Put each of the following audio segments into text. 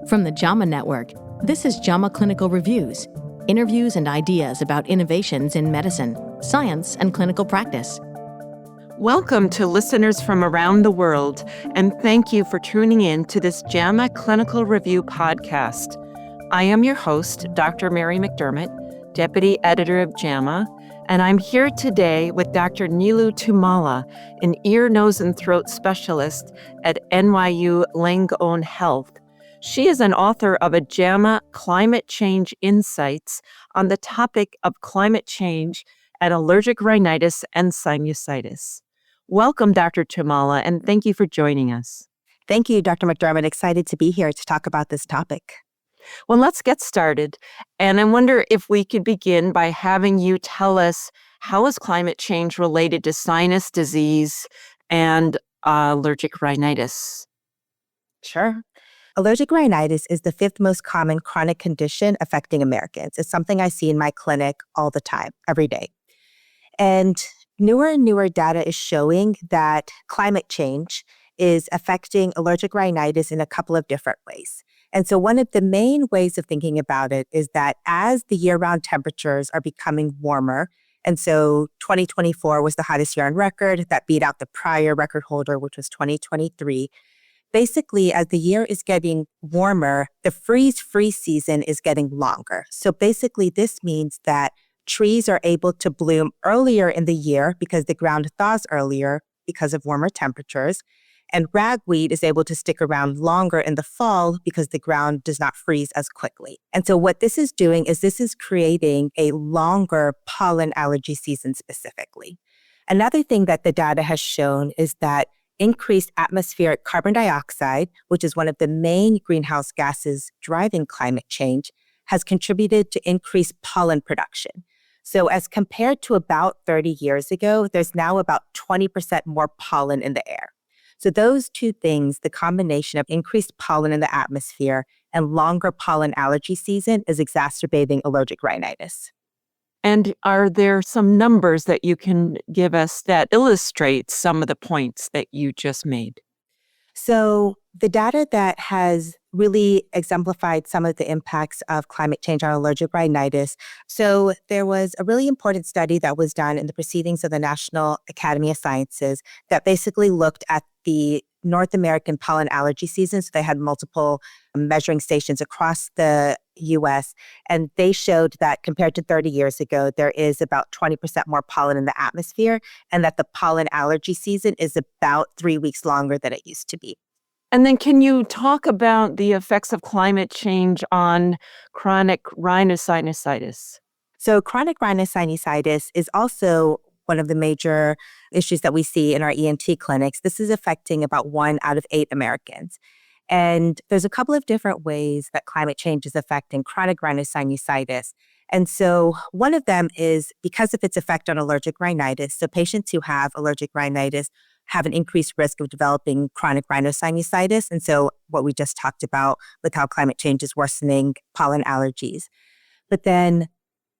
From the JAMA Network, this is JAMA Clinical Reviews, interviews and ideas about innovations in medicine, science, and clinical practice. Welcome to listeners from around the world, and thank you for tuning in to this JAMA Clinical Review podcast. I am your host, Dr. Mary McDermott, Deputy Editor of JAMA, and I'm here today with Dr. Neelima Tummala, an ear, nose, and throat specialist at NYU Langone Health. She is an author of a JAMA Climate Change Insights on the topic of climate change and allergic rhinitis and sinusitis. Welcome, Dr. Tummala, and thank you for joining us. Thank you, Dr. McDermott. Excited to be here to talk about this topic. Well, let's get started. And I wonder if we could begin by having you tell us, how is climate change related to sinus disease and allergic rhinitis? Sure. Allergic rhinitis is the fifth most common chronic condition affecting Americans. It's something I see in my clinic all the time, every day. And newer data is showing that climate change is affecting allergic rhinitis in a couple of different ways. And so one of the main ways of thinking about it is that as the year-round temperatures are becoming warmer, and so 2024 was the hottest year on record that beat out the prior record holder, which was 2023. Basically, as the year is getting warmer, the freeze-free season is getting longer. So basically, this means that trees are able to bloom earlier in the year because the ground thaws earlier because of warmer temperatures. And ragweed is able to stick around longer in the fall because the ground does not freeze as quickly. And so what this is doing is this is creating a longer pollen allergy season specifically. Another thing that the data has shown is that increased atmospheric carbon dioxide, which is one of the main greenhouse gases driving climate change, has contributed to increased pollen production. So as compared to about 30 years ago, there's now about 20% more pollen in the air. So those two things, the combination of increased pollen in the atmosphere and longer pollen allergy season, is exacerbating allergic rhinitis. And are there some numbers that you can give us that illustrate some of the points that you just made? So the data that has really exemplified some of the impacts of climate change on allergic rhinitis. So there was a really important study that was done in the Proceedings of the National Academy of Sciences that basically looked at the North American pollen allergy season. So they had multiple measuring stations across the U.S., and they showed that compared to 30 years ago, there is about 20% more pollen in the atmosphere, and that the pollen allergy season is about 3 weeks longer than it used to be. And then can you talk about the effects of climate change on chronic rhinosinusitis? So chronic rhinosinusitis is also one of the major issues that we see in our ENT clinics. This is affecting about 1 out of 8 Americans. And there's a couple of different ways that climate change is affecting chronic rhinosinusitis. And so one of them is because of its effect on allergic rhinitis. So patients who have allergic rhinitis have an increased risk of developing chronic rhinosinusitis. And so what we just talked about with how climate change is worsening pollen allergies. But then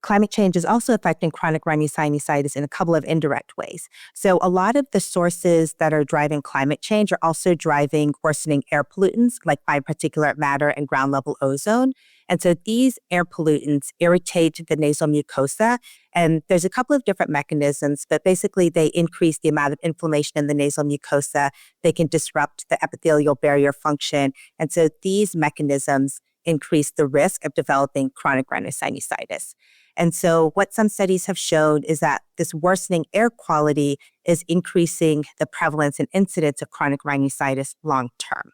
climate change is also affecting chronic rhinosinusitis in a couple of indirect ways. So a lot of the sources that are driving climate change are also driving worsening air pollutants like fine particulate matter and ground level ozone. And so these air pollutants irritate the nasal mucosa. And there's a couple of different mechanisms, but basically they increase the amount of inflammation in the nasal mucosa. They can disrupt the epithelial barrier function. And so these mechanisms increase the risk of developing chronic rhinosinusitis. And so what some studies have shown is that this worsening air quality is increasing the prevalence and incidence of chronic rhinosinusitis long term.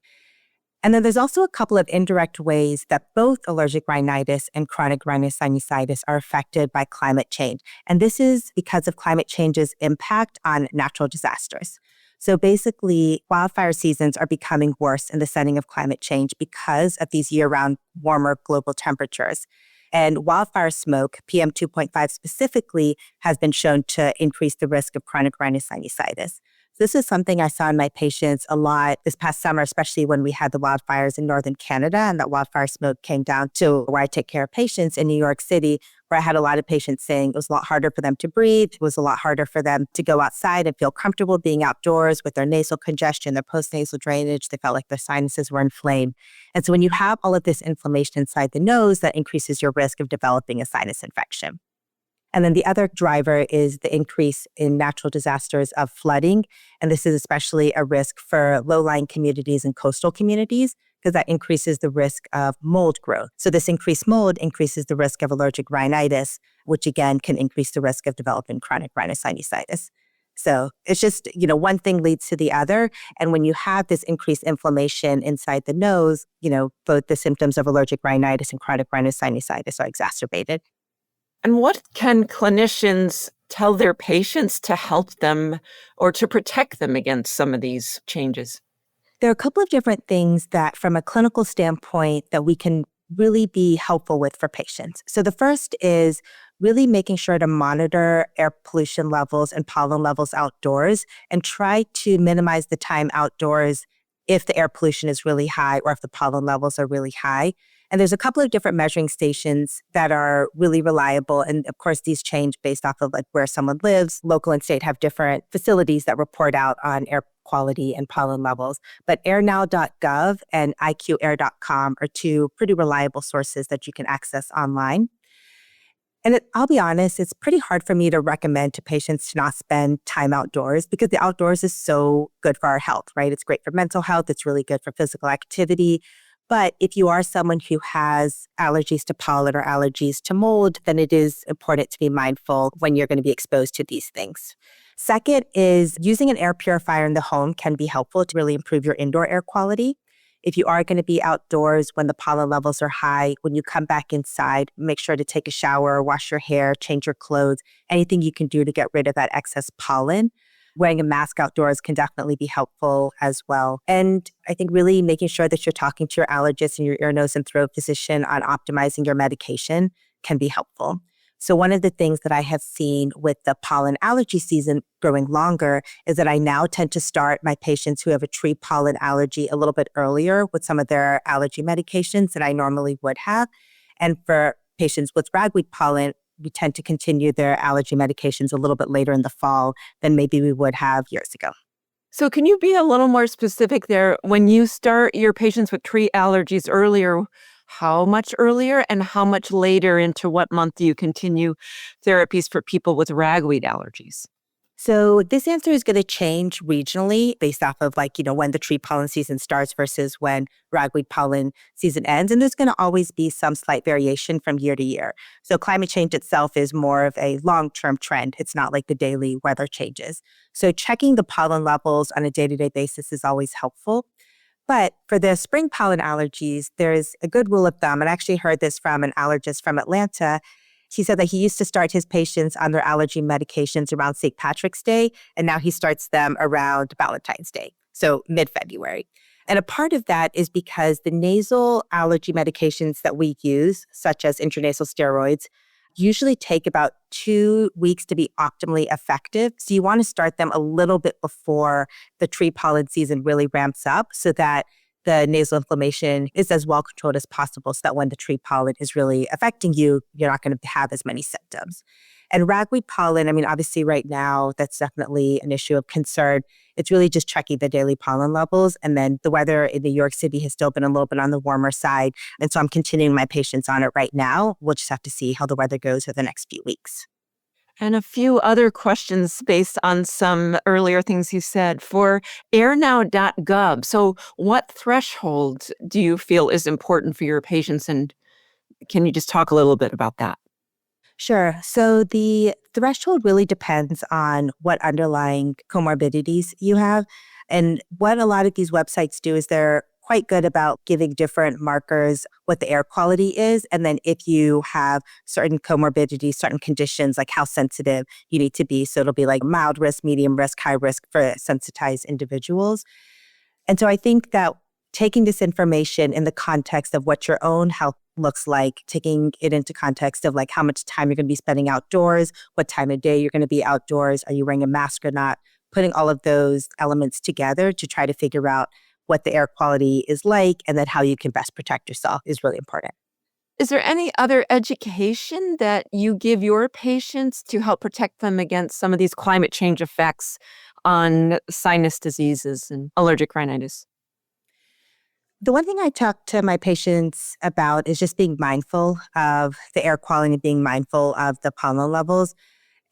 And then there's also a couple of indirect ways that both allergic rhinitis and chronic rhinosinusitis are affected by climate change. And this is because of climate change's impact on natural disasters. So basically, wildfire seasons are becoming worse in the setting of climate change because of these year-round warmer global temperatures. And wildfire smoke, PM 2.5 specifically, has been shown to increase the risk of chronic rhinosinusitis. This is something I saw in my patients a lot this past summer, especially when we had the wildfires in northern Canada and that wildfire smoke came down to where I take care of patients in New York City, where I had a lot of patients saying it was a lot harder for them to breathe. It was a lot harder for them to go outside and feel comfortable being outdoors with their nasal congestion, their postnasal drainage. They felt like their sinuses were inflamed. And so when you have all of this inflammation inside the nose, that increases your risk of developing a sinus infection. And then the other driver is the increase in natural disasters of flooding. And this is especially a risk for low-lying communities and coastal communities because that increases the risk of mold growth. So this increased mold increases the risk of allergic rhinitis, which again can increase the risk of developing chronic rhinosinusitis. So it's just, one thing leads to the other. And when you have this increased inflammation inside the nose, both the symptoms of allergic rhinitis and chronic rhinosinusitis are exacerbated. And what can clinicians tell their patients to help them or to protect them against some of these changes? There are a couple of different things that from a clinical standpoint that we can really be helpful with for patients. So the first is really making sure to monitor air pollution levels and pollen levels outdoors and try to minimize the time outdoors if the air pollution is really high or if the pollen levels are really high. And there's a couple of different measuring stations that are really reliable. And of course, these change based off of where someone lives. Local and state have different facilities that report out on air quality and pollen levels. But airnow.gov and iqair.com are two pretty reliable sources that you can access online. And I'll be honest, it's pretty hard for me to recommend to patients to not spend time outdoors because the outdoors is so good for our health, right? It's great for mental health. It's really good for physical activity. But if you are someone who has allergies to pollen or allergies to mold, then it is important to be mindful when you're going to be exposed to these things. Second is using an air purifier in the home can be helpful to really improve your indoor air quality. If you are going to be outdoors when the pollen levels are high, when you come back inside, make sure to take a shower, wash your hair, change your clothes, anything you can do to get rid of that excess pollen. Wearing a mask outdoors can definitely be helpful as well. And I think really making sure that you're talking to your allergist and your ear, nose, and throat physician on optimizing your medication can be helpful. So one of the things that I have seen with the pollen allergy season growing longer is that I now tend to start my patients who have a tree pollen allergy a little bit earlier with some of their allergy medications than I normally would have. And for patients with ragweed pollen, we tend to continue their allergy medications a little bit later in the fall than maybe we would have years ago. So can you be a little more specific there? When you start your patients with tree allergies earlier, how much earlier and how much later into what month do you continue therapies for people with ragweed allergies? So this answer is going to change regionally based off of when the tree pollen season starts versus when ragweed pollen season ends. And there's going to always be some slight variation from year to year. So climate change itself is more of a long-term trend. It's not like the daily weather changes. So checking the pollen levels on a day-to-day basis is always helpful. But for the spring pollen allergies, there's a good rule of thumb. And I actually heard this from an allergist from Atlanta. He said that he used to start his patients on their allergy medications around St. Patrick's Day, and now he starts them around Valentine's Day, so mid-February. And a part of that is because the nasal allergy medications that we use, such as intranasal steroids, usually take about 2 weeks to be optimally effective. So you want to start them a little bit before the tree pollen season really ramps up so that the nasal inflammation is as well controlled as possible so that when the tree pollen is really affecting you, you're not going to have as many symptoms. And ragweed pollen, obviously right now, that's definitely an issue of concern. It's really just checking the daily pollen levels. And then the weather in New York City has still been a little bit on the warmer side. And so I'm continuing my patients on it right now. We'll just have to see how the weather goes for the next few weeks. And a few other questions based on some earlier things you said for airnow.gov. So what threshold do you feel is important for your patients? And can you just talk a little bit about that? Sure. So the threshold really depends on what underlying comorbidities you have. And what a lot of these websites do is they're quite good about giving different markers what the air quality is. And then if you have certain comorbidities, certain conditions, like how sensitive you need to be. So it'll be like mild risk, medium risk, high risk for sensitized individuals. And so I think that taking this information in the context of what your own health looks like, taking it into context of how much time you're going to be spending outdoors, what time of day you're going to be outdoors, are you wearing a mask or not, putting all of those elements together to try to figure out what the air quality is like and then how you can best protect yourself is really important. Is there any other education that you give your patients to help protect them against some of these climate change effects on sinus diseases and allergic rhinitis? The one thing I talk to my patients about is just being mindful of the air quality and being mindful of the pollen levels.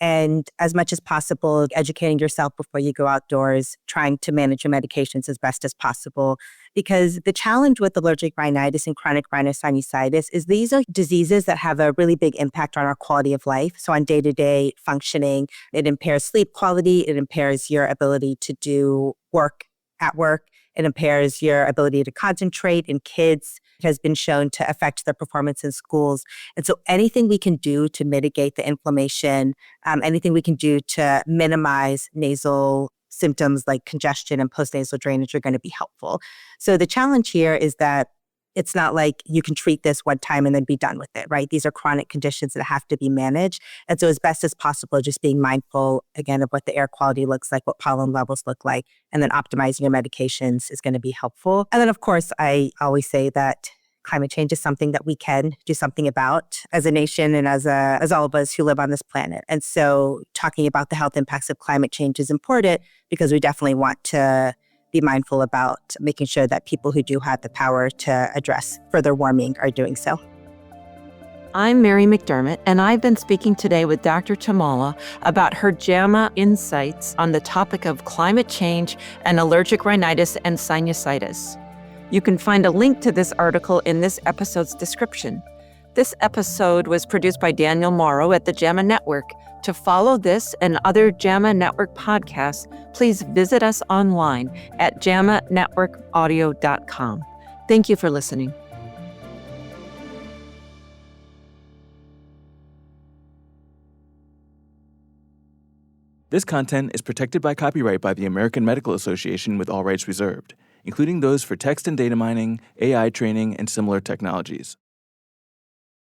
And as much as possible, educating yourself before you go outdoors, trying to manage your medications as best as possible. Because the challenge with allergic rhinitis and chronic rhinosinusitis is these are diseases that have a really big impact on our quality of life. So on day-to-day functioning, it impairs sleep quality, it impairs your ability to do work at work, it impairs your ability to concentrate in kids. It has been shown to affect their performance in schools. And so anything we can do to mitigate the inflammation, anything we can do to minimize nasal symptoms like congestion and postnasal drainage are going to be helpful. So the challenge here is that it's not like you can treat this one time and then be done with it, right? These are chronic conditions that have to be managed. And so as best as possible, just being mindful, again, of what the air quality looks like, what pollen levels look like, and then optimizing your medications is going to be helpful. And then, of course, I always say that climate change is something that we can do something about as a nation and as all of us who live on this planet. And so talking about the health impacts of climate change is important because we definitely want to be mindful about making sure that people who do have the power to address further warming are doing so. I'm Mary McDermott, and I've been speaking today with Dr. Tummala about her JAMA Insights on the topic of climate change and allergic rhinitis and sinusitis. You can find a link to this article in this episode's description. This episode was produced by Daniel Morrow at the JAMA Network. To follow this and other JAMA Network podcasts, please visit us online at jamanetworkaudio.com. Thank you for listening. This content is protected by copyright by the American Medical Association with all rights reserved, including those for text and data mining, AI training, and similar technologies.